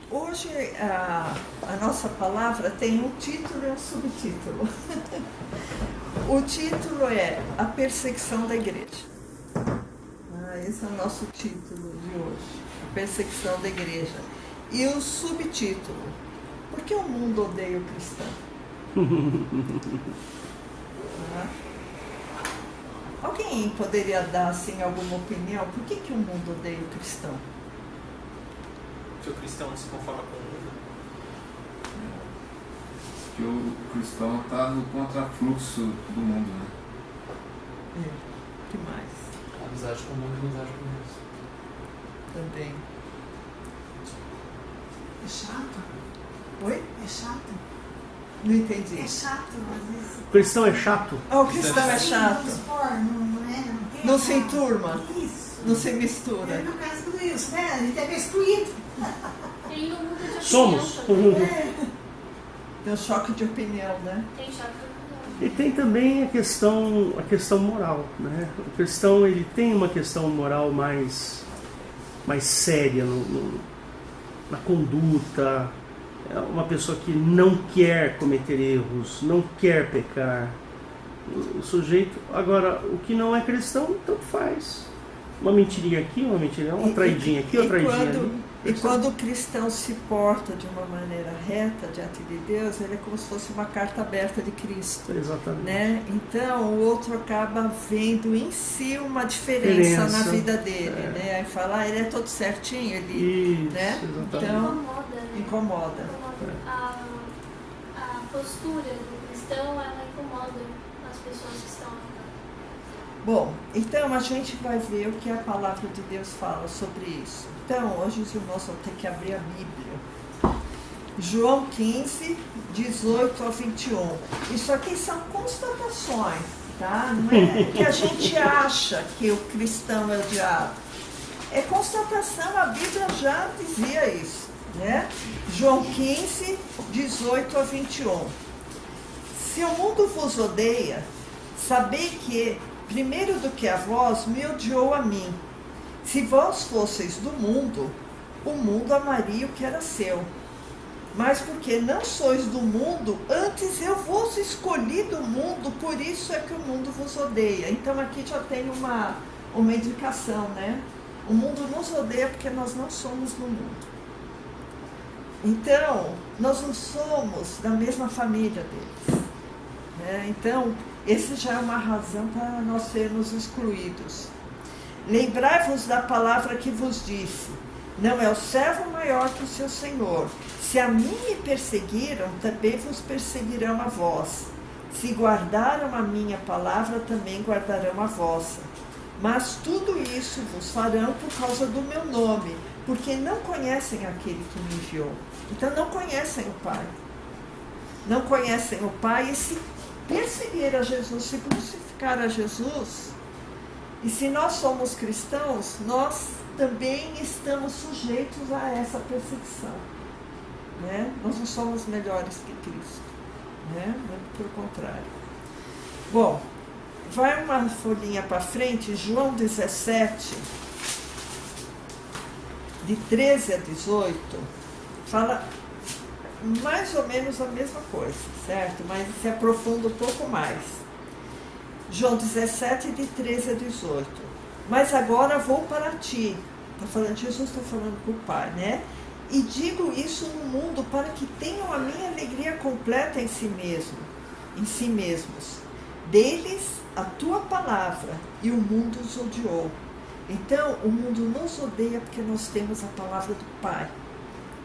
Hoje a nossa palavra tem um título e um subtítulo. O título é A Perseguição da Igreja. Esse é o nosso título de hoje, A Perseguição da Igreja. E o subtítulo, Por que o mundo odeia o cristão? Alguém poderia dar assim, alguma opinião? Por que o mundo odeia o cristão? Que o cristão não se conforma com o mundo. Que o cristão está no contrafluxo do mundo, né? Que mais? Amizade com o mundo e amizade com Deus. Também. É chato? Oi? É chato? Não entendi. É chato, às vezes. O cristão é chato? O cristão é chato. Vamos supor, não Não se enturma. Isso. Não se mistura. É no caso do Wilson, né? A gente é excluído. Ele não muda de opinião. Somos. também. Tem um choque de opinião, né? Tem choque de opinião. E tem também a questão moral, né? O cristão, ele tem uma questão moral mais séria na conduta. É uma pessoa que não quer cometer erros, não quer pecar. O sujeito... Agora, o que não é cristão, tanto faz. Uma mentirinha aqui, uma mentirinha, uma traidinha aqui, outra traidinha ali. E quando o cristão se porta de uma maneira reta diante de Deus, ele é como se fosse uma carta aberta de Cristo. Exatamente. Né? Então o outro acaba vendo em si uma diferença na vida dele. Né? Aí fala, ele é todo certinho, ele. Isso, né? exatamente. Então, Incomoda, né? incomoda. A postura do cristão, ela incomoda as pessoas que estão ao redor. Bom, então a gente vai ver o que a palavra de Deus fala sobre isso. Então, hoje os irmãos vão ter que abrir a Bíblia. João 15, 18 ao 21. Isso aqui são constatações, tá? Não é que a gente acha que o cristão é odiado. É constatação, a Bíblia já dizia isso, né? João 15, 18 a 21. Se o mundo vos odeia, sabei que, primeiro do que a vós, me odiou a mim. Se vós fosseis do mundo, o mundo amaria o que era seu. Mas porque não sois do mundo, antes eu vos escolhi do mundo, por isso é que o mundo vos odeia. Então aqui já tem uma indicação, né? O mundo nos odeia porque nós não somos do mundo. Então, nós não somos da mesma família deles. Né? Então, esse já é uma razão para nós sermos excluídos. Lembrai-vos da palavra que vos disse, não é o servo maior que o seu senhor. Se a mim me perseguiram, também vos perseguirão a vós. Se guardaram a minha palavra, também guardarão a vossa. Mas tudo isso vos farão por causa do meu nome, porque não conhecem aquele que me enviou. Então não conhecem o Pai. Não conhecem o Pai, e se perseguir a Jesus, se crucificar a Jesus, e se nós somos cristãos, nós também estamos sujeitos a essa perseguição. Né? Nós não somos melhores que Cristo. Né? Muito pelo contrário. Bom, vai uma folhinha para frente, João 17, de 13 a 18, fala mais ou menos a mesma coisa, certo? Mas se aprofunda um pouco mais. João 17, de 13 a 18. Mas agora vou para ti. Está falando, Jesus está falando para o Pai, né? E digo isso no mundo para que tenham a minha alegria completa em si mesmos. Deles a tua palavra, e o mundo os odiou. Então, o mundo nos odeia porque nós temos a palavra do Pai.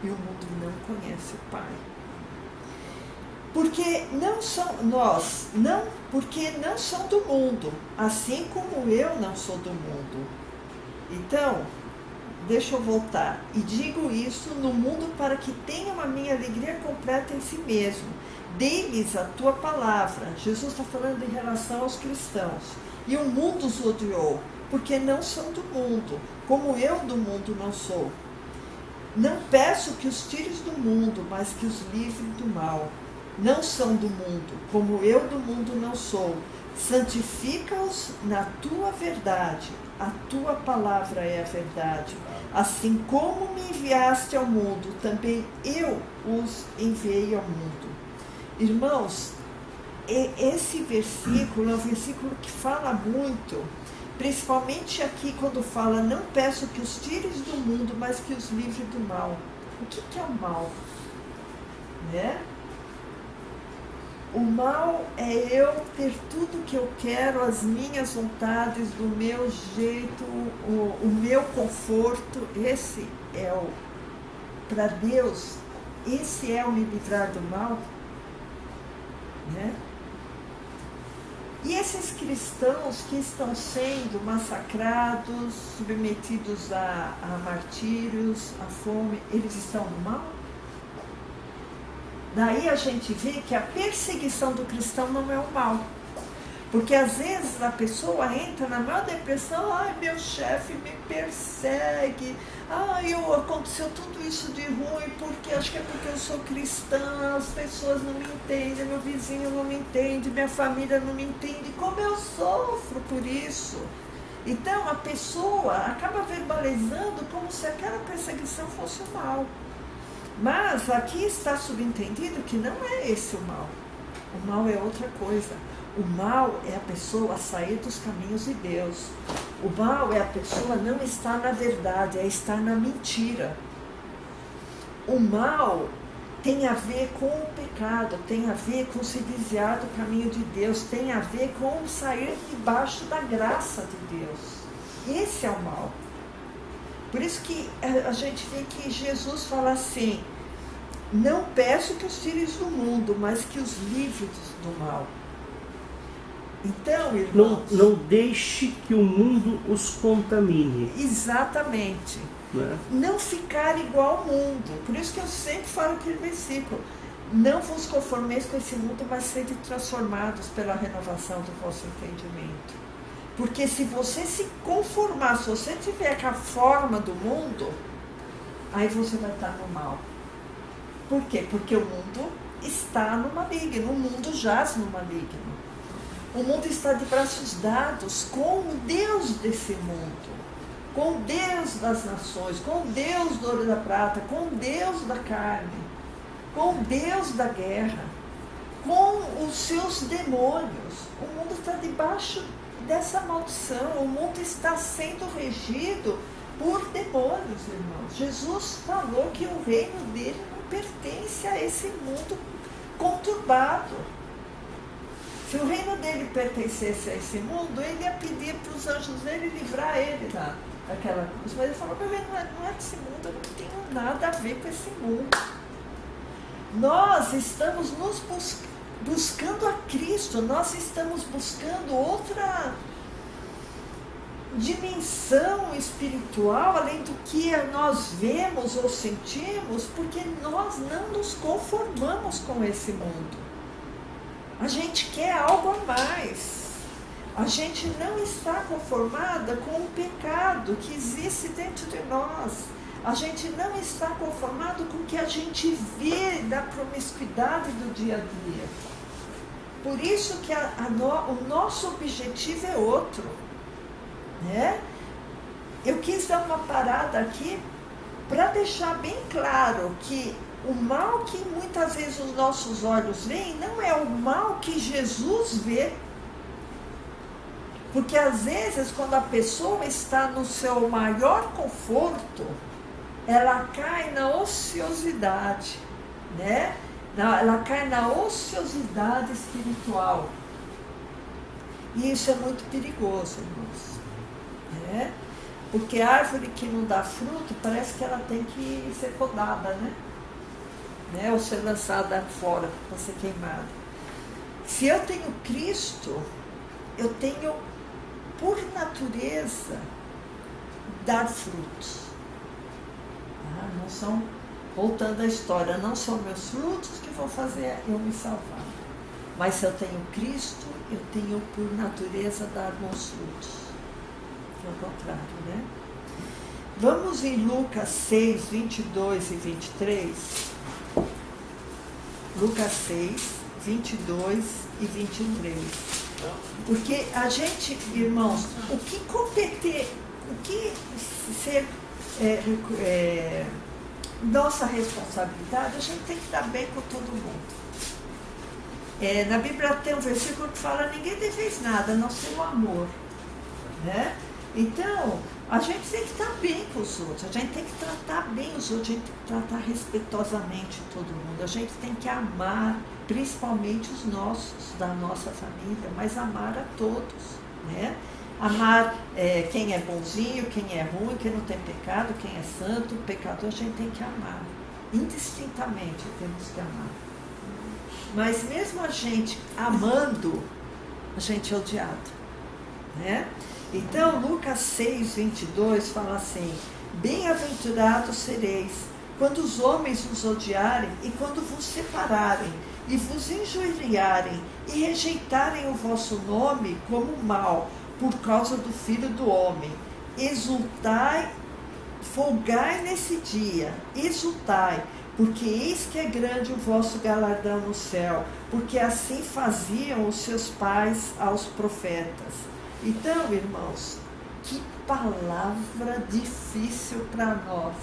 E o mundo não conhece o Pai. Porque não são do mundo, assim como eu não sou do mundo. Então, deixa eu voltar. E digo isso no mundo para que tenham a minha alegria completa em si mesmo. Dei-lhes a tua palavra. Jesus está falando em relação aos cristãos. E o mundo os odiou, porque não são do mundo, como eu do mundo não sou. Não peço que os tires do mundo, mas que os livre do mal. não são do mundo, como eu do mundo não sou. Santifica-os na tua verdade, a tua palavra é a verdade. Assim como me enviaste ao mundo, também eu os enviei ao mundo. Irmãos, esse versículo é um versículo que fala muito, principalmente aqui quando fala: não peço que os tires do mundo, mas que os livre do mal. O que é o mal? Né? O mal é eu ter tudo que eu quero, as minhas vontades, do meu jeito, o meu conforto. Esse é para Deus, esse é o me livrar do mal, né? E esses cristãos que estão sendo massacrados, submetidos a martírios, a fome, eles estão no mal? Daí a gente vê que a perseguição do cristão não é o mal. Porque às vezes a pessoa entra na maior depressão: ai, meu chefe me persegue, ai, aconteceu tudo isso de ruim, porque acho que é porque eu sou cristã, as pessoas não me entendem, meu vizinho não me entende, minha família não me entende, como eu sofro por isso. Então a pessoa acaba verbalizando como se aquela perseguição fosse o mal. Mas aqui está subentendido que não é esse o mal. O mal é outra coisa. O mal é a pessoa sair dos caminhos de Deus. O mal é a pessoa não estar na verdade, é estar na mentira. O mal tem a ver com o pecado, tem a ver com se desviar do caminho de Deus, tem a ver com sair debaixo da graça de Deus. Esse é o mal. Por isso que a gente vê que Jesus fala assim: não peço que os tires do mundo, mas que os livres do mal. Então, irmãos... Não deixe que o mundo os contamine. Exatamente. Né? Não ficar igual ao mundo. Por isso que eu sempre falo aquele versículo: não vos conformeis com esse mundo, mas sede transformados pela renovação do vosso entendimento. Porque se você se conformar, se você tiver com a forma do mundo, aí você vai estar no mal. Por quê? Porque o mundo está no maligno, o mundo jaz no maligno. O mundo está de braços dados com o Deus desse mundo, com o Deus das nações, com o Deus do ouro e da prata, com o Deus da carne, com o Deus da guerra, com os seus demônios. O mundo está debaixo dessa maldição, o mundo está sendo regido por demônios, irmãos. Jesus falou que o reino dele não pertence a esse mundo conturbado. Se o reino dele pertencesse a esse mundo, ele ia pedir para os anjos dele livrar ele daquela cruz. Mas ele falou: meu reino não é desse mundo, eu não tenho nada a ver com esse mundo. Nós estamos buscando a Cristo, nós estamos buscando outra dimensão espiritual, além do que nós vemos ou sentimos, porque nós não nos conformamos com esse mundo. A gente quer algo a mais. A gente não está conformada com o pecado que existe dentro de nós. A gente não está conformado com o que a gente vê da promiscuidade do dia a dia. Por isso que o nosso objetivo é outro, né? Eu quis dar uma parada aqui para deixar bem claro que o mal que muitas vezes os nossos olhos veem não é o mal que Jesus vê. Porque às vezes, quando a pessoa está no seu maior conforto, ela cai na ociosidade, né? Ela cai na ociosidade espiritual. E isso é muito perigoso, irmãos. Né? Porque a árvore que não dá fruto, parece que ela tem que ser podada, né? Ou ser lançada fora para ser queimada. Se eu tenho Cristo, eu tenho, por natureza, dar frutos. Não são, voltando à história, não são meus frutos que vão fazer eu me salvar. Mas se eu tenho Cristo, eu tenho por natureza dar bons frutos. Que é o contrário, né? Vamos em Lucas 6, 22 e 23. Lucas 6, 22 e 23. Porque a gente, irmãos, o que competir, o que ser nossa responsabilidade, a gente tem que dar bem com todo mundo. Na Bíblia tem um versículo que fala: ninguém fez nada, a não ser o amor. Né? Então, a gente tem que estar bem com os outros, a gente tem que tratar bem os outros, a gente tem que tratar respeitosamente todo mundo, a gente tem que amar, principalmente os nossos, da nossa família, mas amar a todos, né? Amar quem é bonzinho, quem é ruim, quem não tem pecado, quem é santo, pecador, a gente tem que amar, indistintamente temos que amar. Mas mesmo a gente amando, a gente é odiado, né? Então, Lucas 6, 22 fala assim: bem-aventurados sereis, quando os homens vos odiarem, e quando vos separarem, e vos injuriarem, e rejeitarem o vosso nome como mal, por causa do Filho do Homem. Exultai, folgai nesse dia, exultai, porque eis que é grande o vosso galardão no céu, porque assim faziam os seus pais aos profetas. Então, irmãos, que palavra difícil para nós,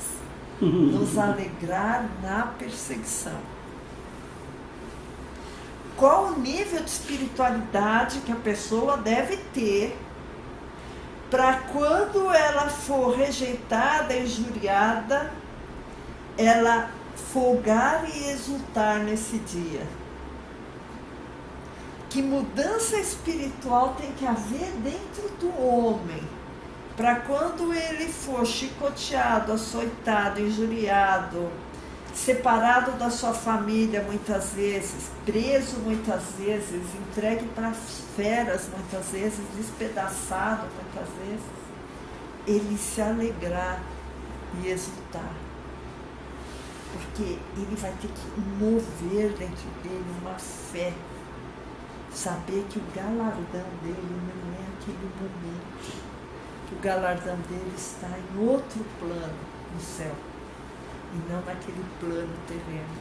nos alegrar na perseguição. Qual o nível de espiritualidade que a pessoa deve ter para quando ela for rejeitada, injuriada, ela folgar e exultar nesse dia? Que mudança espiritual tem que haver dentro do homem, para quando ele for chicoteado, açoitado, injuriado, separado da sua família muitas vezes, preso muitas vezes, entregue para feras muitas vezes, despedaçado muitas vezes, ele se alegrar e exultar. Porque ele vai ter que mover dentro dele uma fé, saber que o galardão dele não é aquele momento, que o galardão dele está em outro plano, no céu, e não naquele plano terreno.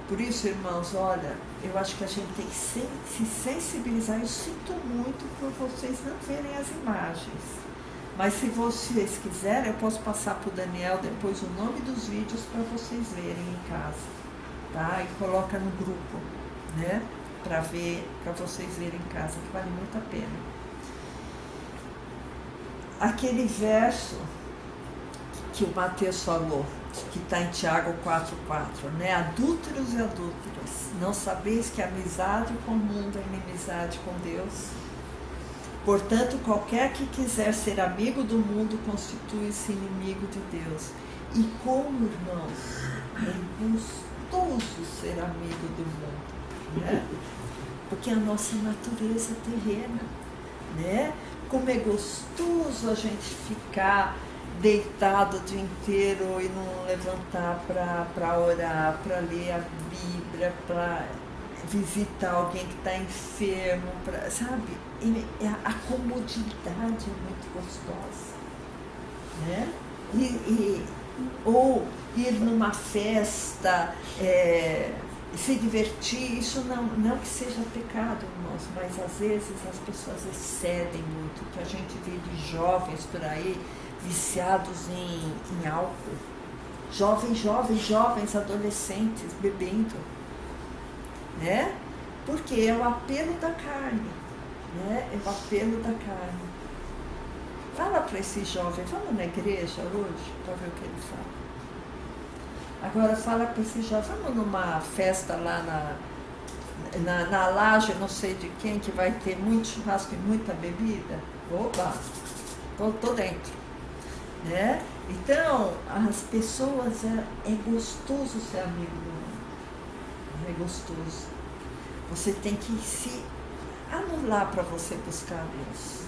Por isso, irmãos, olha, eu acho que a gente tem que se sensibilizar. Eu sinto muito por vocês não verem as imagens, mas se vocês quiserem, eu posso passar para o Daniel depois o nome dos vídeos para vocês verem em casa, tá? E coloca no grupo, né? Para ver, para vocês verem em casa, que vale muito a pena. Aquele verso que o Mateus falou, que está em Tiago 4,4, né? Adúlteros e adúlteras, não sabeis que a amizade com o mundo é inimizade com Deus? Portanto, qualquer que quiser ser amigo do mundo constitui-se inimigo de Deus. E como, irmãos, é gostoso ser amigo do mundo, né? Porque a nossa natureza terrena, né? Como é gostoso a gente ficar deitado o dia inteiro e não levantar para orar, para ler a Bíblia, para visitar alguém que está enfermo, sabe? A comodidade é muito gostosa, né? Ou ir numa festa, se divertir, isso não que seja pecado, irmãos, mas às vezes as pessoas excedem muito, que a gente vê de jovens por aí viciados em álcool, jovens, adolescentes bebendo, né? Porque é o apelo da carne, né? É o apelo da carne. Fala para esse jovem, vamos na igreja hoje para ver o que ele fala. Agora fala para esse jovem, vamos numa festa lá na laje, não sei de quem, que vai ter muito churrasco e muita bebida. Opa, tô dentro. Né? Então, as pessoas, é gostoso ser amigo do mundo, é gostoso. Você tem que se anular para você buscar Deus,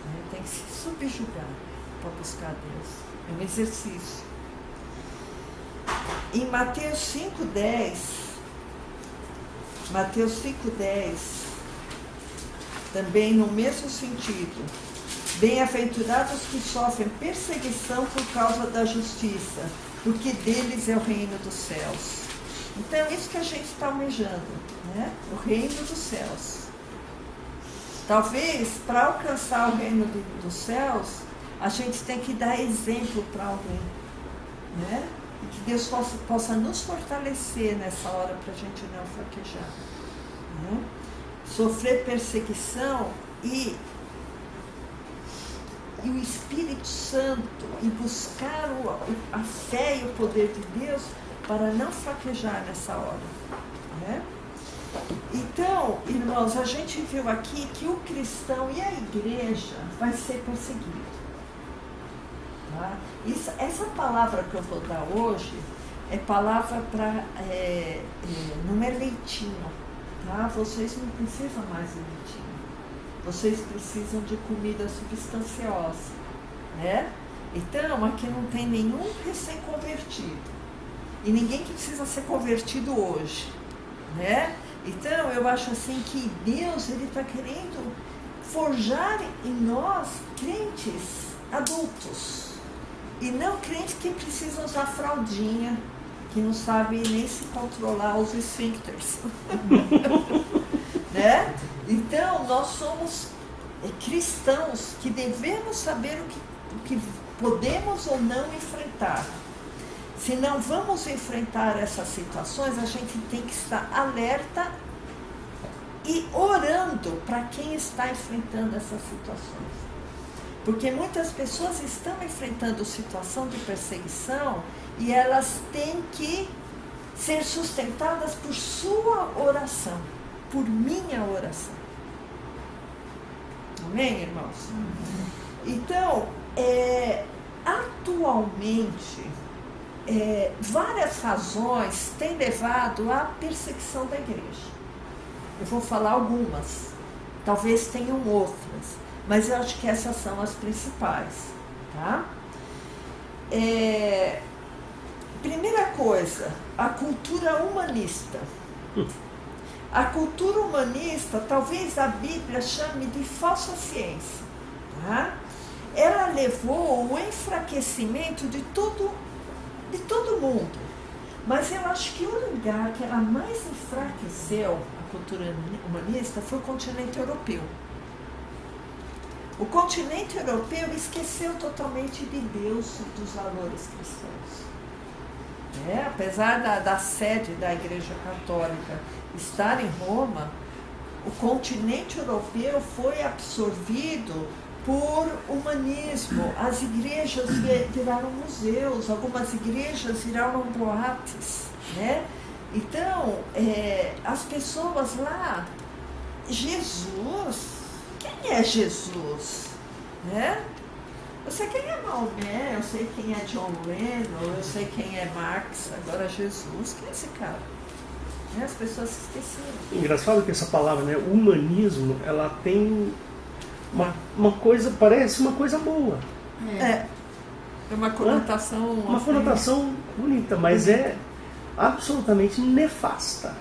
né? Tem que se subjugar para buscar Deus, é um exercício. Em Mateus 5,10, também no mesmo sentido: bem-aventurados que sofrem perseguição por causa da justiça, porque deles é o reino dos céus. Então é isso que a gente está almejando, né? O reino dos céus. Talvez, para alcançar o reino dos céus, a gente tem que dar exemplo para alguém, né? E que Deus possa nos fortalecer nessa hora para a gente não fraquejar, né? Sofrer perseguição e o Espírito Santo e buscar a fé e o poder de Deus para não fraquejar nessa hora, né? Então, irmãos, a gente viu aqui que o cristão e a igreja vai ser perseguido. Tá? Essa palavra que eu vou dar hoje é palavra para... não é leitinho, tá? Vocês não precisam mais de leitinho. Vocês precisam de comida substanciosa, né? Então, aqui não tem nenhum recém-convertido. E ninguém que precisa ser convertido hoje, né? Então, eu acho assim que Deus, Ele está querendo forjar em nós crentes adultos. E não crentes que precisam usar fraldinha, que não sabem nem se controlar os esfíncteres. Né? Então, nós somos cristãos que devemos saber o que podemos ou não enfrentar. Se não vamos enfrentar essas situações, a gente tem que estar alerta e orando para quem está enfrentando essas situações. Porque muitas pessoas estão enfrentando situação de perseguição e elas têm que ser sustentadas por sua oração, por minha oração. Amém, irmãos? Então, atualmente, várias razões têm levado à perseguição da igreja. Eu vou falar algumas, talvez tenham outras, mas eu acho que essas são as principais, tá? Primeira coisa, a cultura humanista. A cultura humanista, talvez a Bíblia chame de falsa ciência, tá? Ela levou o enfraquecimento de todo mundo. Mas eu acho que o lugar que ela mais enfraqueceu a cultura humanista foi o continente europeu. O continente europeu esqueceu totalmente de Deus e dos valores cristãos. Apesar da sede da Igreja Católica estar em Roma, o continente europeu foi absorvido por humanismo. As igrejas viraram museus, algumas igrejas viraram boates, né? Então, as pessoas lá, Jesus, quem é Jesus? Né? Eu sei quem é Maomé, eu sei quem é John Lennon, eu sei quem é Marx, agora Jesus, quem é esse cara? As pessoas se esqueceram. Engraçado que essa palavra, né, humanismo, ela tem uma coisa, parece uma coisa boa. É uma conotação... Uma conotação bonita, mas é absolutamente nefasta.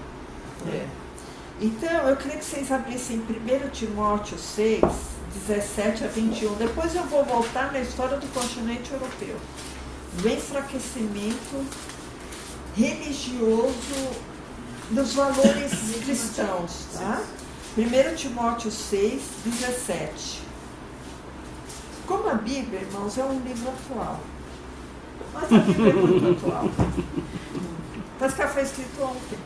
Então, eu queria que vocês abrissem 1 Timóteo 6, 17 a 21. Depois eu vou voltar na história do continente europeu. Do enfraquecimento religioso dos valores cristãos, tá? 1 Timóteo 6, 17. Como a Bíblia, irmãos, é um livro atual. Mas a Bíblia é muito atual. Parece que foi escrito ontem.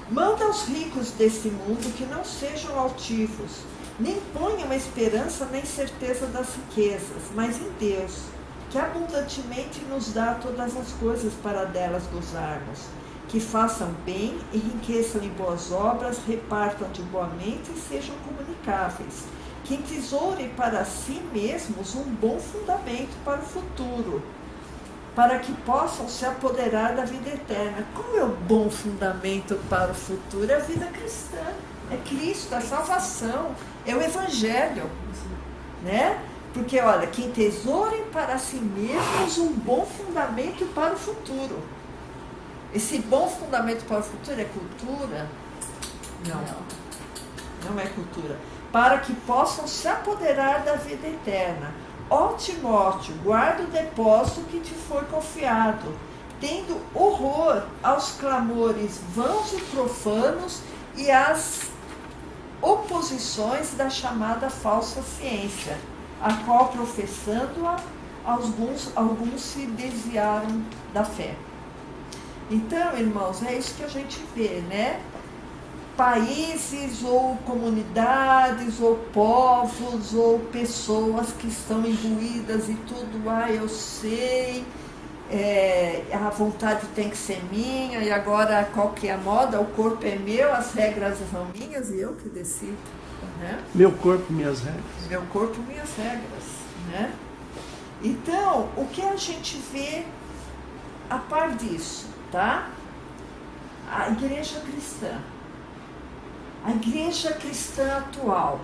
Manda aos ricos deste mundo que não sejam altivos, nem ponham esperança nem certeza das riquezas, mas em Deus, que abundantemente nos dá todas as coisas para delas gozarmos, que façam bem, enriqueçam em boas obras, repartam de boa mente e sejam comunicáveis, que entesourem para si mesmos um bom fundamento para o futuro, para que possam se apoderar da vida eterna. Qual é o bom fundamento para o futuro? É a vida cristã, é Cristo, a salvação, é o Evangelho, né? Porque, olha, que entesourem para si mesmos um bom fundamento para o futuro. Esse bom fundamento para o futuro é cultura? Não é cultura. Para que possam se apoderar da vida eterna. Ó Timóteo, guarda o depósito que te foi confiado. tendo horror aos clamores vãos e profanos e às oposições da chamada falsa ciência, a qual, professando-a, alguns se desviaram da fé. Então, irmãos, é isso que a gente vê, né? Países ou comunidades ou povos ou pessoas que estão imbuídas e tudo, eu sei, a vontade tem que ser minha, e agora qual que é a moda? O corpo é meu, as regras são minhas e eu que decido, né? Meu corpo, minhas regras. Meu corpo, minhas regras, né? Então, o que a gente vê a par disso, tá? A igreja cristã. A igreja cristã atual.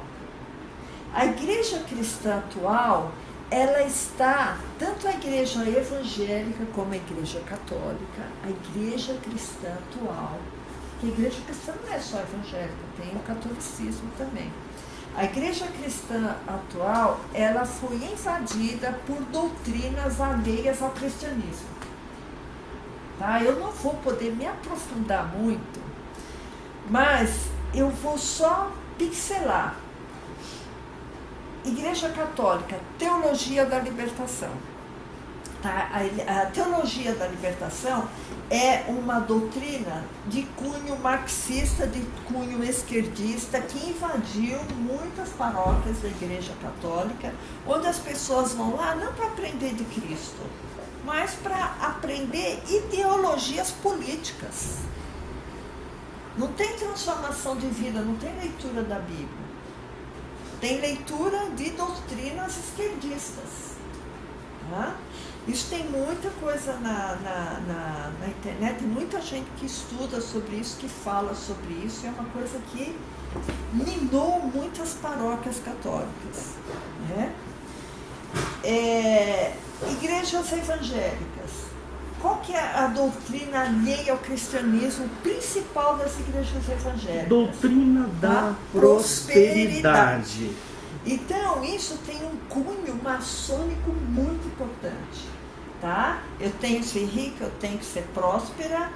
A igreja cristã atual, ela está, tanto a igreja evangélica como a igreja católica, a igreja cristã atual, que a igreja cristã não é só evangélica, tem o catolicismo também. A igreja cristã atual, ela foi invadida por doutrinas alheias ao cristianismo. Tá? Eu não vou poder me aprofundar muito, mas eu vou só pincelar. Igreja Católica, teologia da libertação. Tá? A teologia da libertação é uma doutrina de cunho marxista, de cunho esquerdista, que invadiu muitas paróquias da Igreja Católica, onde as pessoas vão lá não para aprender de Cristo, mas para aprender ideologias políticas. Não tem transformação de vida, não tem leitura da Bíblia. Tem leitura de doutrinas esquerdistas. Tá? Isso tem muita coisa na internet, tem muita gente que estuda sobre isso, que fala sobre isso, é uma coisa que minou muitas paróquias católicas. Né? Igrejas evangélicas. Qual que é a doutrina alheia ao cristianismo principal das igrejas evangélicas? Doutrina da prosperidade. Então, isso tem um cunho maçônico muito importante. Tá? Eu tenho que ser rica, eu tenho que ser próspera.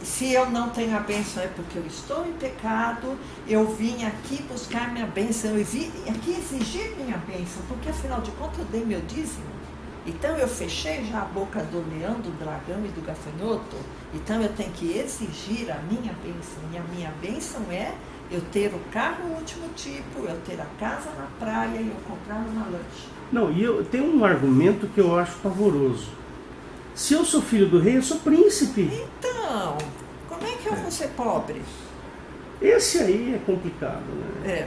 Se eu não tenho a bênção é porque eu estou em pecado. Eu vim aqui buscar minha bênção, eu vim aqui exigir minha bênção, porque afinal de contas eu dei meu dízimo. Então eu fechei já a boca do leão, do dragão e do gafanhoto. Então eu tenho que exigir a minha bênção. E a minha bênção é eu ter o carro último tipo, eu ter a casa na praia e eu comprar uma lancha. Não, e eu tenho um argumento que eu acho pavoroso. Se eu sou filho do rei, eu sou príncipe. Então, como é que eu vou ser pobre? Esse aí é complicado, né?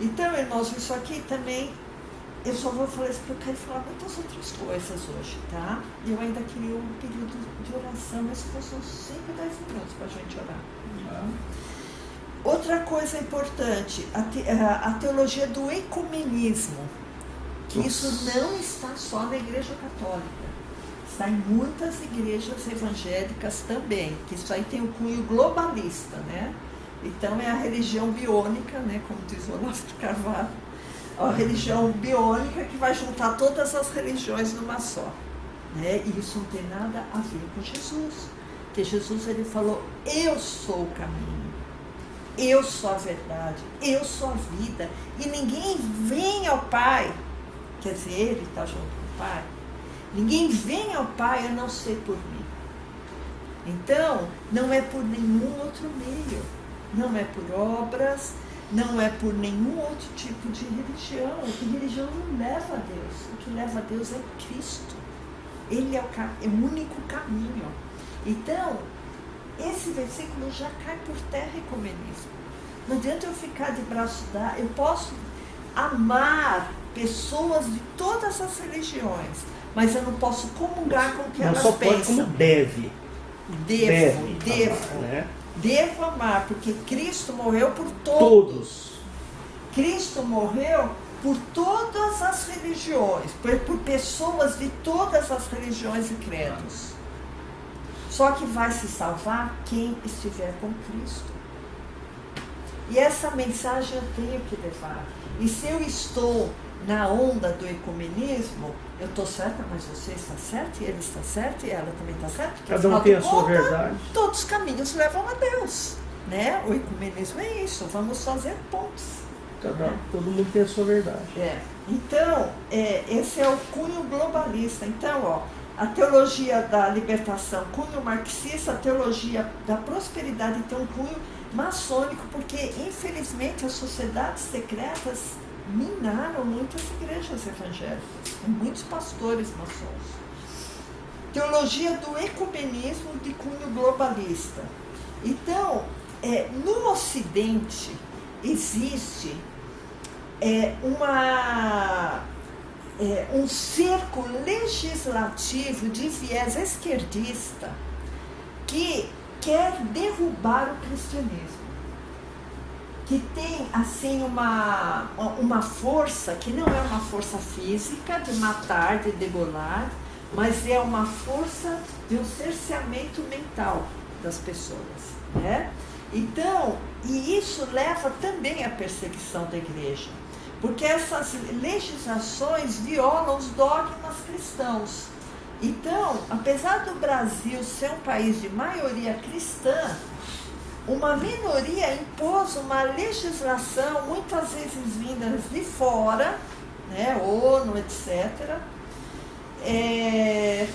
Então, irmãos, isso aqui também, eu só vou falar isso porque eu quero falar muitas outras coisas hoje, tá? E eu ainda queria um período de oração, mas fosse uns 5, 10 minutos para a gente orar. Outra coisa importante, a teologia do ecumenismo, que isso não está só na Igreja Católica, está em muitas igrejas evangélicas também, que isso aí tem um cunho globalista, né? Então é a religião biônica, né, como diz o Olavo de Carvalho, a religião biônica que vai juntar todas as religiões numa só. Né? E isso não tem nada a ver com Jesus, porque Jesus ele falou, eu sou o caminho, eu sou a verdade, eu sou a vida, e ninguém vem ao Pai, quer dizer, ele está junto com o Pai, ninguém vem ao Pai a não ser por mim. Então, não é por nenhum outro meio, não é por obras, não é por nenhum outro tipo de religião. Que religião não leva a Deus, o que leva a Deus é Cristo, ele é o único caminho. Então, esse versículo já cai por terra ecumenismo. Não adianta eu ficar de braço dado, eu posso amar pessoas de todas as religiões, mas eu não posso comungar com o que elas pensam. Não só pode, como deve. Devo amar, né? Devo amar, porque Cristo morreu por todos. Cristo morreu por todas as religiões, por pessoas de todas as religiões e credos. Só que vai se salvar quem estiver com Cristo. E essa mensagem eu tenho que levar. E se eu estou na onda do ecumenismo, eu estou certa, mas você está certo, e ele está certo, e ela também está certa. Porque, Cada um afinal tem de a sua contas, verdade. todos os caminhos levam a Deus, né? O ecumenismo é isso, vamos fazer pontes. Todo mundo tem a sua verdade. Então, esse é o cunho globalista. Então, ó, a teologia da libertação, cunho marxista, a teologia da prosperidade tem um cunho maçônico, porque, infelizmente, as sociedades secretas minaram muitas igrejas evangélicas, muitos pastores maçons. Teologia do ecumenismo de cunho globalista. Então, no Ocidente existe um cerco legislativo de viés esquerdista que quer derrubar o cristianismo, que tem assim uma força que não é uma força física de matar, de degolar, mas é uma força de um cerceamento mental das pessoas, né? Então, e isso leva também à perseguição da igreja, porque essas legislações violam os dogmas cristãos. Então, apesar do Brasil ser um país de maioria cristã, uma minoria impôs uma legislação, muitas vezes vindas de fora, né, ONU, etc.,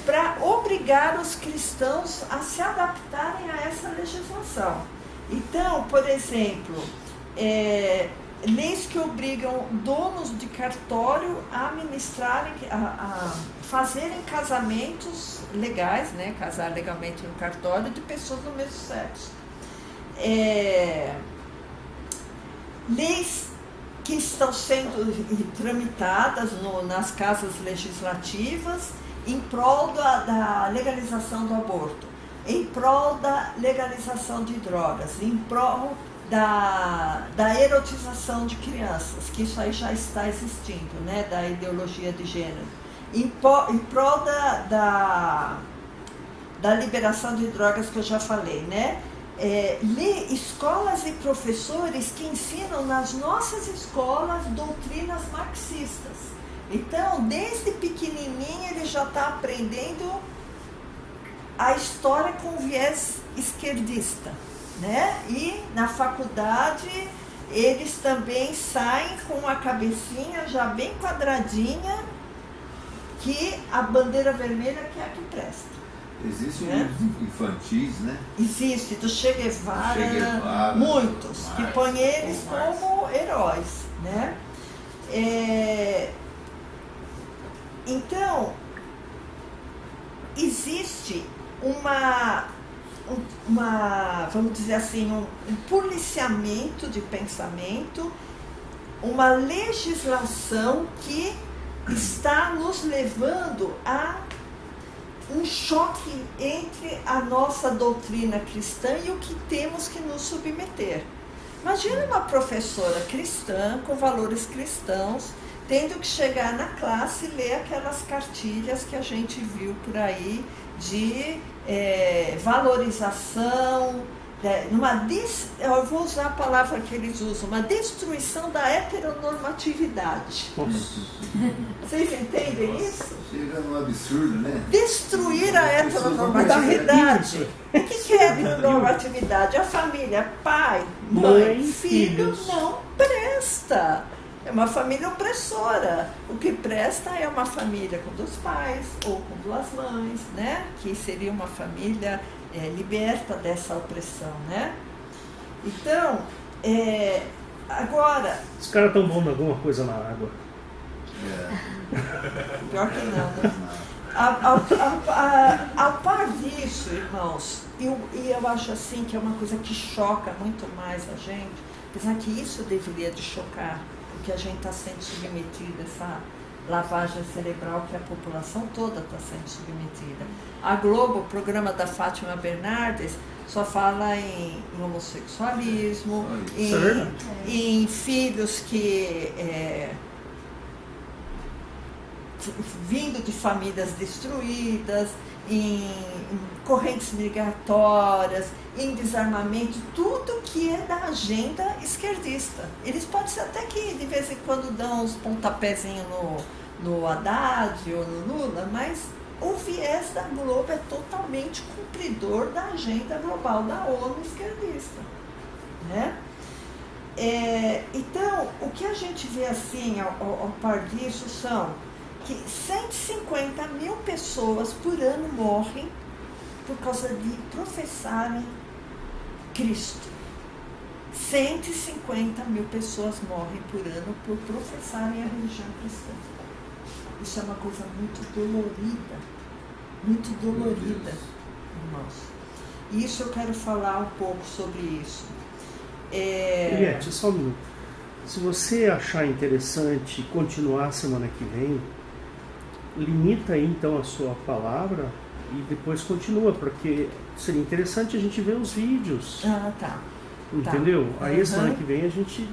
para obrigar os cristãos a se adaptarem a essa legislação. Então, por exemplo, leis que obrigam donos de cartório a administrarem, a fazerem casamentos legais, né, casar legalmente no cartório de pessoas do mesmo sexo. Leis que estão sendo tramitadas nas casas legislativas em prol da legalização do aborto, em prol da legalização de drogas, em prol da erotização de crianças, que isso aí já está existindo, né, da ideologia de gênero, em prol da liberação de drogas, que eu já falei, né? Escolas e professores que ensinam nas nossas escolas doutrinas marxistas. Então, desde pequenininho ele já está aprendendo a história com viés esquerdista, né? E na faculdade eles também saem com a cabecinha já bem quadradinha, que a bandeira vermelha que é a que presta. Existem livros infantis, né? Existe, do Che Guevara, muitos, Marx, que põem eles como heróis, né? Então, existe vamos dizer assim, um policiamento de pensamento, uma legislação que está nos levando a um choque entre a nossa doutrina cristã e o que temos que nos submeter. Imagina uma professora cristã, com valores cristãos, tendo que chegar na classe e ler aquelas cartilhas que a gente viu por aí de valorização, eu vou usar a palavra que eles usam, uma destruição da heteronormatividade. Vocês entendem isso? Chega no absurdo, né? Destruir a heteronormatividade. O que é heteronormatividade? A família, pai, mãe, filho, não presta. É uma família opressora. O que presta é uma família com 2 pais ou com 2 mães, né? Que seria uma família liberta dessa opressão, né? Então, agora... Os caras estão pondo alguma coisa na água. Pior que não, né? Ao par disso, irmãos, e eu acho assim que é uma coisa que choca muito mais a gente, apesar que isso deveria de chocar, porque a gente está sendo submetido a essa lavagem cerebral que a população toda está sendo submetida. A Globo, o programa da Fátima Bernardes, só fala em homossexualismo, em filhos que vindo de famílias destruídas, em correntes migratórias, em desarmamento, tudo que é da agenda esquerdista. Eles podem ser até que de vez em quando dão uns pontapézinhos no Haddad ou no Lula, mas o viés da Globo é totalmente cumpridor da agenda global da ONU esquerdista, né? Então, o que a gente vê assim, ao par disso, são que 150 mil pessoas por ano morrem por causa de professarem Cristo. 150 mil pessoas morrem por ano por professarem a religião cristã. Isso é uma coisa muito dolorida, irmãos. E isso eu quero falar um pouco sobre isso. Eliette, só um minuto. Se você achar interessante continuar semana que vem, limita aí então a sua palavra e depois continua, porque seria interessante a gente ver os vídeos. Ah, tá. Entendeu? Tá. Aí semana que vem a gente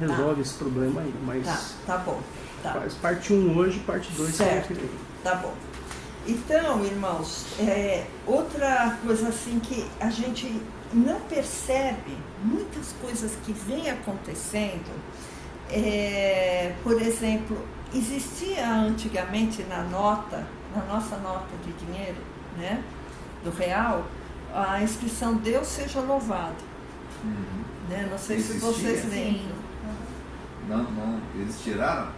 resolve esse problema aí. Mas tá bom. Tá. faz parte 1 hoje, parte 2 semana que vem. Tá bom. Então, irmãos, outra coisa assim que a gente não percebe, muitas coisas que vêm acontecendo, por exemplo, existia antigamente na nossa nota de dinheiro, né, do real, a inscrição Deus seja louvado. Né? Não sei se vocês lembram. Não, eles tiraram?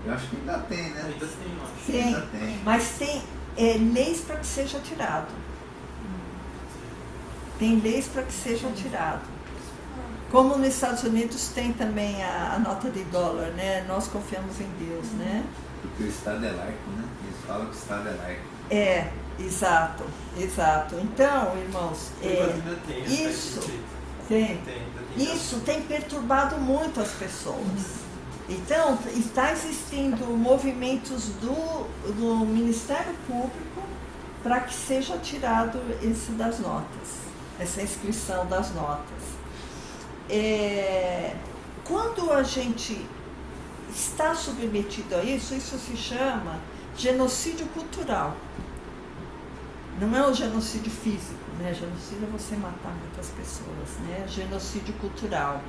Eu acho que ainda tem, né? Ainda tem, eu acho. Tem, Ainda tem. mas tem leis para que seja tirado. Tem leis para que seja tirado. Como nos Estados Unidos tem também a nota de dólar, né? Nós confiamos em Deus, né? Porque o Estado é laico, né? Eles falam que o Estado é laico. Exato. Então, irmãos, isso tem perturbado muito as pessoas. Então, está existindo movimentos do Ministério Público para que seja tirado esse das notas, essa inscrição das notas. Quando a gente está submetido a isso se chama genocídio cultural. Não é o genocídio físico, né? Genocídio é você matar muitas pessoas, né? Genocídio cultural.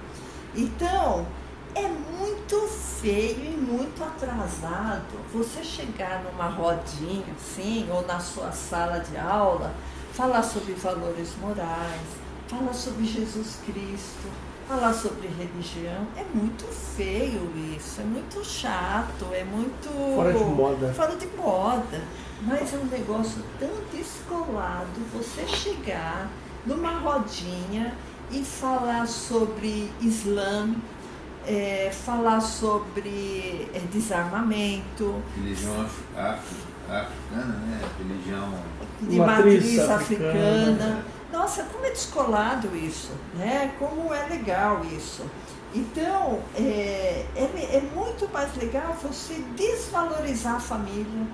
Então, é muito feio e muito atrasado você chegar numa rodinha, assim, ou na sua sala de aula, falar sobre valores morais, falar sobre Jesus Cristo, falar sobre religião. É muito feio isso, é muito chato, é muito... Fora de moda. Fora de moda. Mas é um negócio tão descolado você chegar numa rodinha e falar sobre Islã, falar sobre desarmamento. Religião africana, né? Religião de matriz africana. Nossa, como é descolado isso, né? Como é legal isso. Então, é muito mais legal você desvalorizar a família,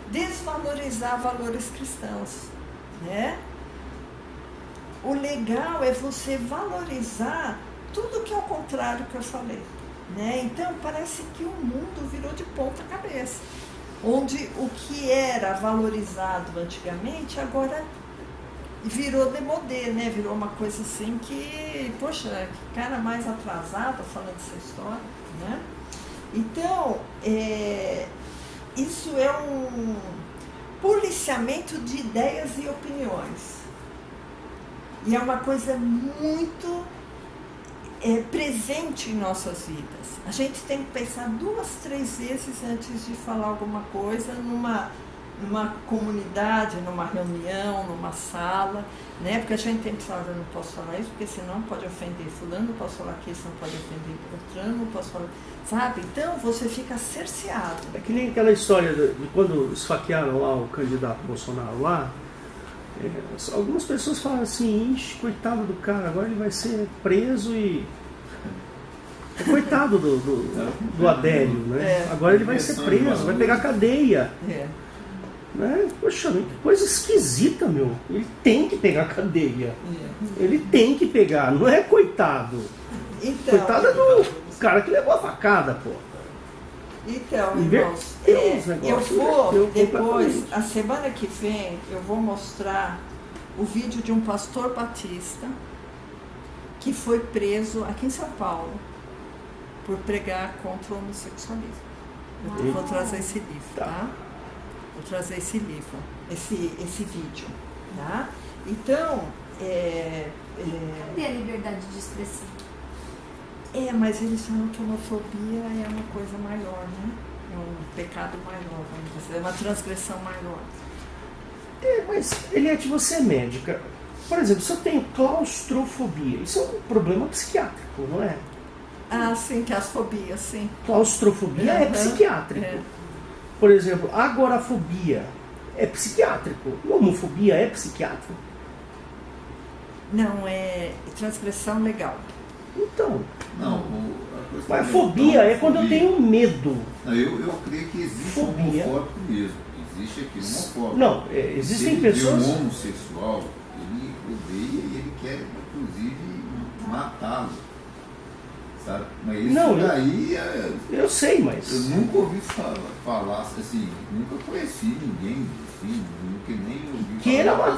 desvalorizar valores cristãos, né? O legal é você valorizar tudo que é o contrário que eu falei, né? Então, parece que o mundo virou de ponta cabeça, onde o que era valorizado antigamente, agora virou demodê, né? Virou uma coisa assim que, poxa, que cara mais atrasado falando essa história, né? Então, isso é um policiamento de ideias e opiniões. E é uma coisa muito presente em nossas vidas. A gente tem que pensar 2, 3 vezes antes de falar alguma coisa numa comunidade, numa reunião, numa sala, né? Porque a gente tem que falar, eu não posso falar isso, porque senão pode ofender fulano, não posso falar que isso, não pode ofender outro, não posso falar, sabe? Então você fica cerceado. É que nem aquela história de quando esfaquearam lá o candidato Bolsonaro lá, algumas pessoas falam assim, ixi, coitado do cara, agora ele vai ser preso e... Coitado do Adélio, né? Agora ele vai ser preso, vai pegar cadeia. Né? Poxa, que coisa esquisita, meu. Ele tem que pegar cadeia. Ele tem que pegar, não é coitado. Então, coitado é do cara que levou a facada, pô. Então, irmãos, eu vou depois, a semana que vem, eu vou mostrar o vídeo de um pastor batista que foi preso aqui em São Paulo por pregar contra o homossexualismo. Eu vou trazer esse livro, tá? Vou trazer esse livro, esse vídeo, tá? Então, Cadê a liberdade de expressão? mas eles falam que a homofobia é uma coisa maior, né? É um pecado maior, vamos dizer, é uma transgressão maior. Mas, Eliette, você é médica. Por exemplo, se eu tenho claustrofobia, isso é um problema psiquiátrico, não é? Ah, sim, que as fobias, sim. Claustrofobia é Uhum. psiquiátrico. É. Por exemplo, agorafobia é psiquiátrico. Homofobia é psiquiátrico. Não, é transgressão legal. Então, Não, mas a fobia é quando eu tenho medo. Não, eu creio que existe Fobia. um homofóbico mesmo. Existe aqui um homofóbico. Não, Se existem ele vê pessoas... um homossexual, ele odeia e ele quer, inclusive, matá-lo. Sabe? Mas isso Não, daí Eu sei, mas... eu nunca ouvi falar assim, nunca conheci ninguém assim, nunca nem ouvi Queira falar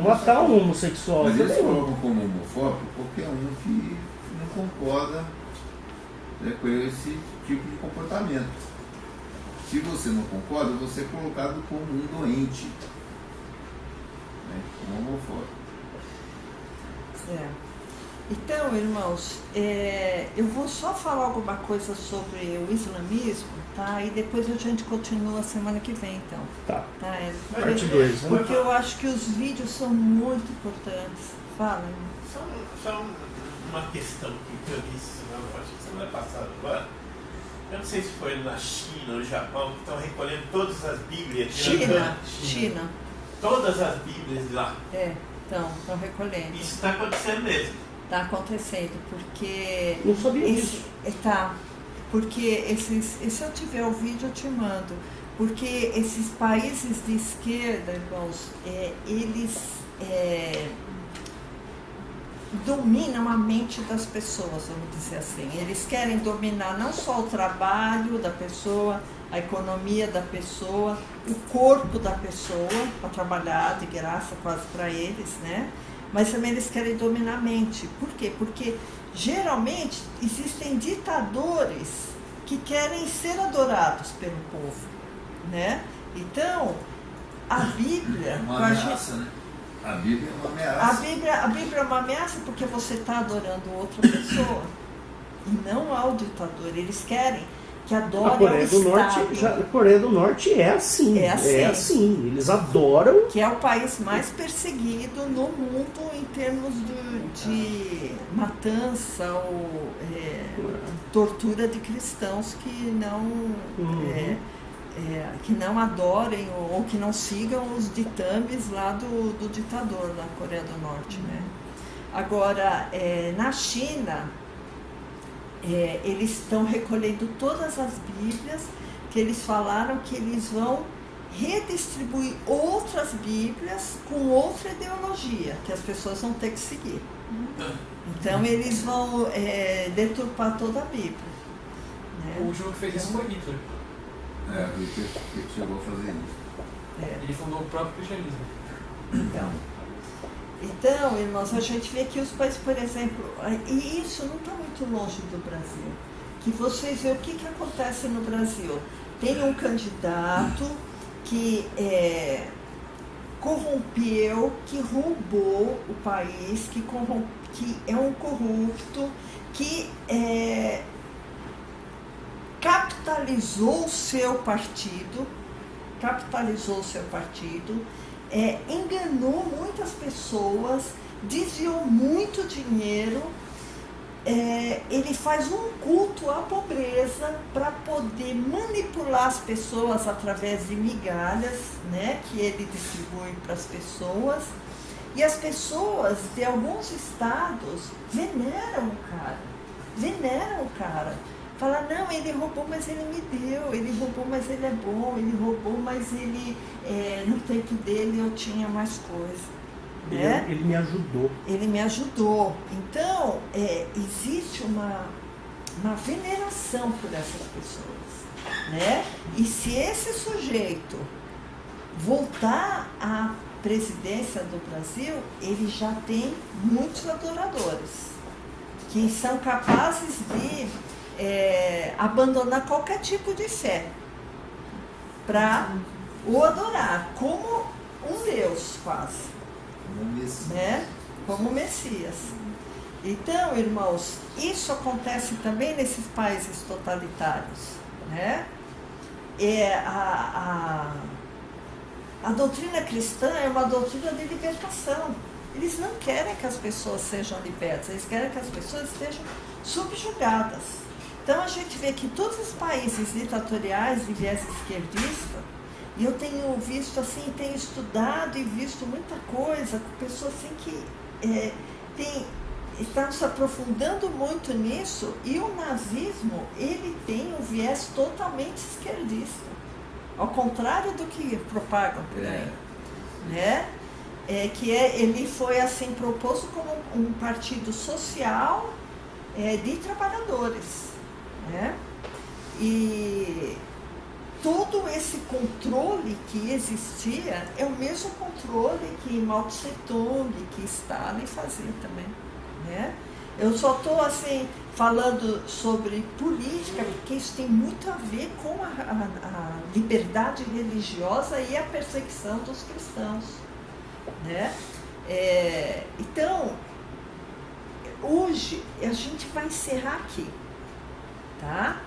matar um homossexual. Mas eles também. colocam como homofóbico qualquer um que não concorda, né, com esse tipo de comportamento. Se você não concorda, você é colocado como um doente, né, como homofóbico. Então, irmãos, eu vou só falar alguma coisa sobre o islamismo, tá? E depois a gente continua semana que vem, então. Tá. Tá? Parte 2, né? Porque eu acho que os vídeos são muito importantes. Fala, irmão. Só uma questão que eu vi semana passada agora. Eu não sei se foi na China ou no Japão, que estão recolhendo todas as Bíblias. China. Todas as Bíblias de lá. Estão recolhendo. Isso está acontecendo mesmo. Está acontecendo, porque... Não sabia disso. Porque se eu tiver o vídeo eu te mando. Porque esses países de esquerda, irmãos, eles dominam a mente das pessoas, vamos dizer assim. Eles querem dominar não só o trabalho da pessoa, a economia da pessoa, o corpo da pessoa, para trabalhar de graça quase para eles, né? Mas também eles querem dominar a mente. Por quê? Porque geralmente existem ditadores que querem ser adorados pelo povo, né? Então, a Bíblia... É uma ameaça, né? A Bíblia é uma ameaça. A Bíblia é uma ameaça porque você está adorando outra pessoa e não ao ditador. Eles querem que adorem A Coreia o do Norte, Estado. a Coreia do Norte é assim. É assim. Eles adoram. Que é o país mais perseguido no mundo em termos de matança ou tortura de cristãos que não adorem ou que não sigam os ditames lá do ditador da Coreia do Norte, né? Agora, na China, eles estão recolhendo todas as Bíblias, que eles falaram que eles vão redistribuir outras Bíblias com outra ideologia, que as pessoas vão ter que seguir. Então, eles vão deturpar toda a Bíblia. Né? O último que fez isso foi Hitler. Hitler chegou a fazer isso. Ele fundou o próprio cristianismo. Então, irmãos, a gente vê que os países, por exemplo, e isso não está muito longe do Brasil, que vocês veem o que acontece no Brasil. Tem um candidato que corrompeu, que roubou o país, que é um corrupto, que capitalizou o seu partido, enganou muitas pessoas, desviou muito dinheiro, ele faz um culto à pobreza para poder manipular as pessoas através de migalhas, né, que ele distribui para as pessoas, e as pessoas de alguns estados veneram o cara. Fala, não, ele roubou, mas ele me deu, ele roubou, mas ele é bom, ele roubou, mas ele, no tempo dele eu tinha mais coisa. Né? Ele me ajudou. Ele me ajudou. Então, existe uma veneração por essas pessoas. Né? E se esse sujeito voltar à presidência do Brasil, ele já tem muitos adoradores, que são capazes de abandonar qualquer tipo de fé para o adorar como um Deus quase, né? Como Messias. Então, irmãos, isso acontece também nesses países totalitários, né? A doutrina cristã é uma doutrina de libertação. Eles não querem que as pessoas sejam libertas, eles querem que as pessoas estejam subjugadas. Então a gente vê que todos os países ditatoriais de viés esquerdista, e eu tenho visto assim, tenho estudado e visto muita coisa com pessoas assim que estão se aprofundando muito nisso, e o nazismo, ele tem um viés totalmente esquerdista, ao contrário do que propagam por aí, né? Ele foi assim proposto como um partido social de trabalhadores, né? E todo esse controle que existia é o mesmo controle que Mao Tse Tung, que Stalin fazia também, né? Eu só estou assim falando sobre política porque isso tem muito a ver com a liberdade religiosa e a perseguição dos cristãos, né? Então, hoje a gente vai encerrar aqui, tá?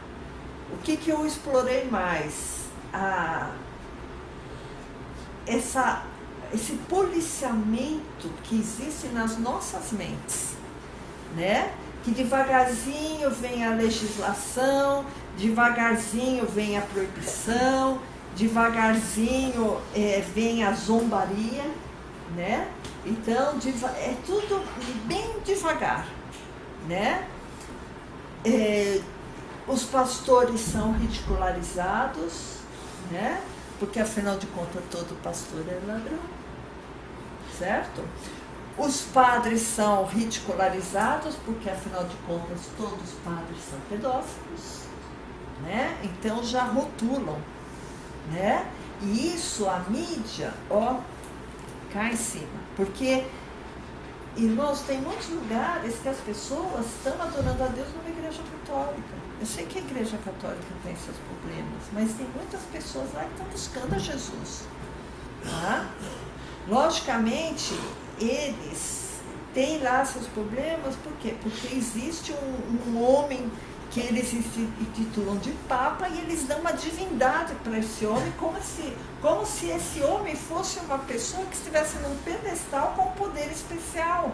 O que eu explorei mais? Esse policiamento que existe nas nossas mentes, né? Que devagarzinho vem a legislação, devagarzinho vem a proibição, devagarzinho vem a zombaria, né? Então, é tudo bem devagar, né? Os pastores são ridicularizados, né? Porque, afinal de contas, todo pastor é ladrão, certo? Os padres são ridicularizados, porque, afinal de contas, todos os padres são pedófilos, né? Então, já rotulam, né? E isso, a mídia, cai em cima. Porque, irmãos, tem muitos lugares que as pessoas estão adorando a Deus numa igreja católica. Eu sei que a igreja católica tem seus problemas, mas tem muitas pessoas lá que estão buscando a Jesus, tá? Logicamente, eles têm lá seus problemas, por quê? Porque existe um homem que eles se intitulam de Papa e eles dão uma divindade para esse homem, como se esse homem fosse uma pessoa que estivesse num pedestal com um poder especial,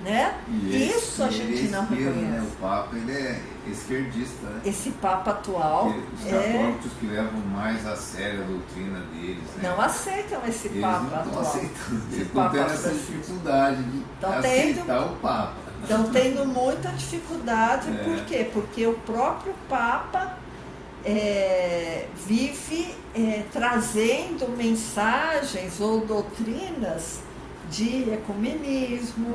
né? Isso a gente não reconhece. Né? O Papa, ele é esquerdista, né? Esse Papa atual os católicos que levam mais a sério a doutrina deles, né? Não aceitam esse eles Papa não atual. Aceitando. Eles estão tendo essa dificuldade de aceitar o Papa. Estão tendo muita dificuldade, por quê? Porque o próprio Papa vive trazendo mensagens ou doutrinas de ecumenismo,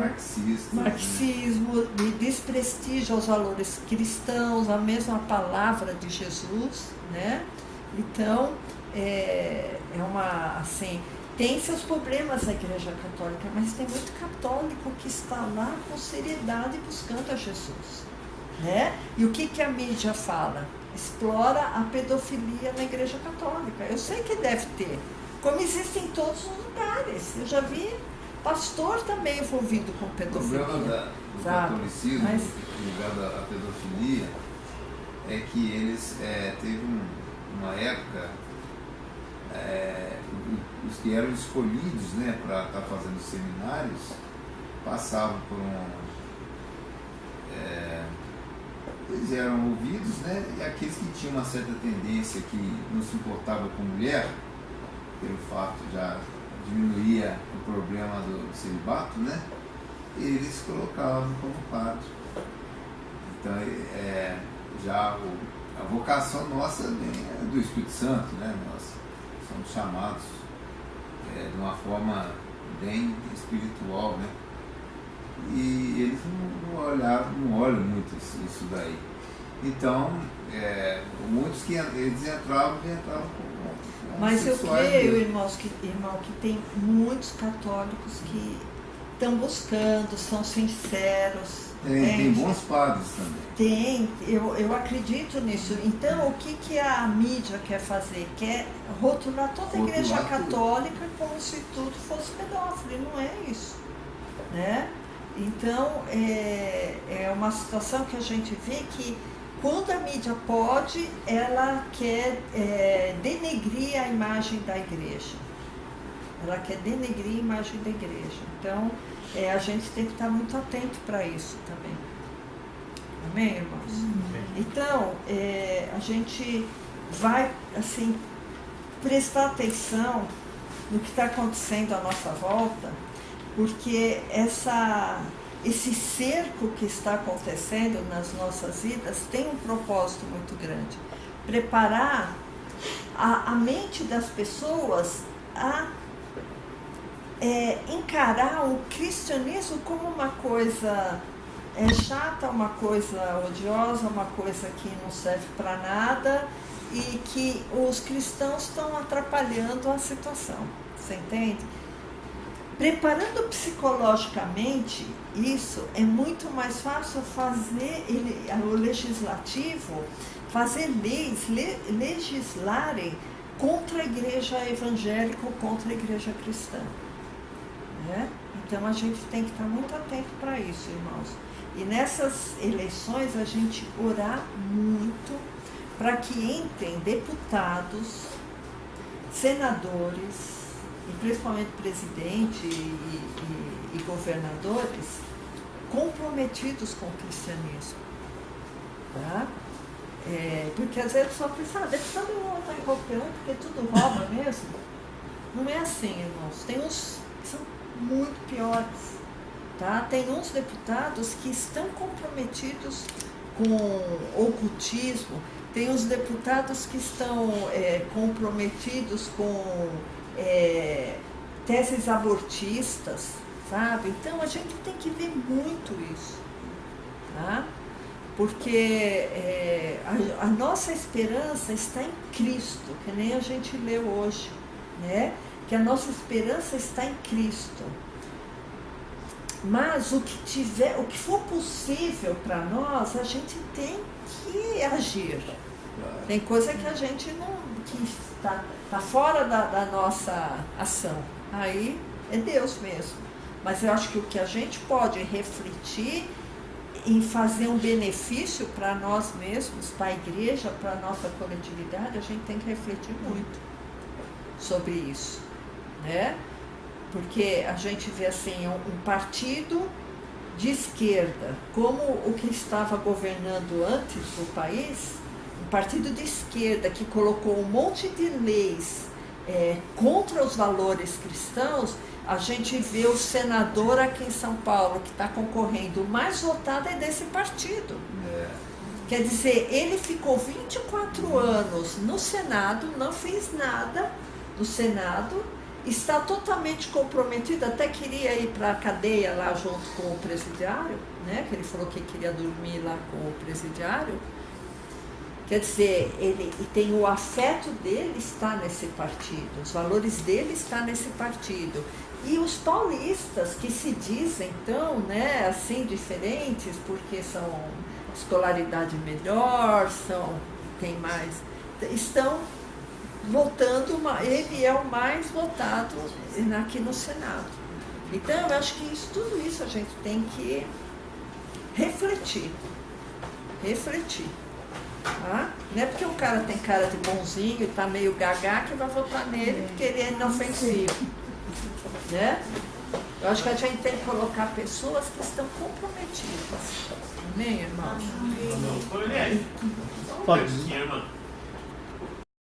marxismo, de desprestígio aos valores cristãos, a mesma palavra de Jesus, né? Então, assim, tem seus problemas a Igreja Católica, mas tem muito católico que está lá com seriedade buscando a Jesus, né? E o que a mídia fala? Explora a pedofilia na Igreja Católica. Eu sei que deve ter, como existe em todos os lugares. Eu já vi pastor também envolvido com pedofilia. O problema do catolicismo, ligado à pedofilia, é que eles teve uma época, os que eram escolhidos, né, para estar fazendo seminários, passavam por eles eram ouvidos, né, e aqueles que tinham uma certa tendência que não se importava com mulher, pelo fato já diminuía o problema do celibato, né, eles colocavam como padre. Então, já a vocação nossa é do Espírito Santo, né, nós somos chamados de uma forma bem espiritual, né, e eles não olham muito isso daí. Então, muitos que eles entravam com mas eu creio, irmão, que tem muitos católicos que estão buscando, são sinceros, Tem bons padres também. Tem, eu acredito nisso. Então, o que a mídia quer fazer? Quer rotular toda a igreja católica como se tudo fosse pedófilo, e não é isso, né? Então, é uma situação que a gente vê que quando a mídia pode, ela quer denegrir a imagem da igreja. Ela quer denegrir a imagem da igreja. Então, a gente tem que estar muito atento para isso também. Amém, irmãos? Então, a gente vai, assim, prestar atenção no que está acontecendo à nossa volta, porque esse cerco que está acontecendo nas nossas vidas tem um propósito muito grande. Preparar a mente das pessoas a encarar o cristianismo como uma coisa chata, uma coisa odiosa, uma coisa que não serve para nada e que os cristãos estão atrapalhando a situação. Você entende? Preparando psicologicamente isso, é muito mais fácil fazer o legislativo, fazer leis, legislarem contra a igreja evangélica ou contra a igreja cristã. Né? Então a gente tem que estar muito atento para isso, irmãos. E nessas eleições a gente orar muito para que entrem deputados, senadores, e principalmente presidente e governadores comprometidos com o cristianismo. Tá? Porque às vezes só pensa, deputado não vai votar em qualquer um, porque tudo rouba mesmo. Não é assim, irmãos. Tem uns que são muito piores. Tá? Tem uns deputados que estão comprometidos com ocultismo, tem os deputados que estão comprometidos com teses abortistas, sabe? Então a gente tem que ver muito isso, tá? Porque a nossa esperança está em Cristo, que nem a gente leu hoje, né? Que a nossa esperança está em Cristo. Mas o que for possível para nós, a gente tem que agir. Tem coisa que a gente não, que está fora da nossa ação. Aí é Deus mesmo. Mas eu acho que o que a gente pode refletir em fazer um benefício para nós mesmos, para a igreja, para a nossa coletividade, a gente tem que refletir muito sobre isso, né? Porque a gente vê assim, um partido de esquerda, como o que estava governando antes o país, um partido de esquerda que colocou um monte de leis contra os valores cristãos, a gente vê o senador aqui em São Paulo, que está concorrendo, o mais votado é desse partido. Quer dizer, ele ficou 24 anos no Senado, não fez nada no Senado, está totalmente comprometido, até queria ir para a cadeia lá junto com o presidiário, né? Que ele falou que queria dormir lá com o presidiário. Quer dizer, ele tem o afeto dele está nesse partido, os valores dele está nesse partido. E os paulistas que se dizem então, né, assim, diferentes, porque são escolaridade melhor, tem mais, estão votando, ele é o mais votado aqui no Senado. Então, eu acho que tudo isso a gente tem que refletir. Tá? Não é porque o cara tem cara de bonzinho e está meio gagá que vai votar nele porque ele é inofensivo. Né? Eu acho que a gente tem que colocar pessoas que estão comprometidas. Amém, irmãos? Não, foi, né? Pode. Irmã.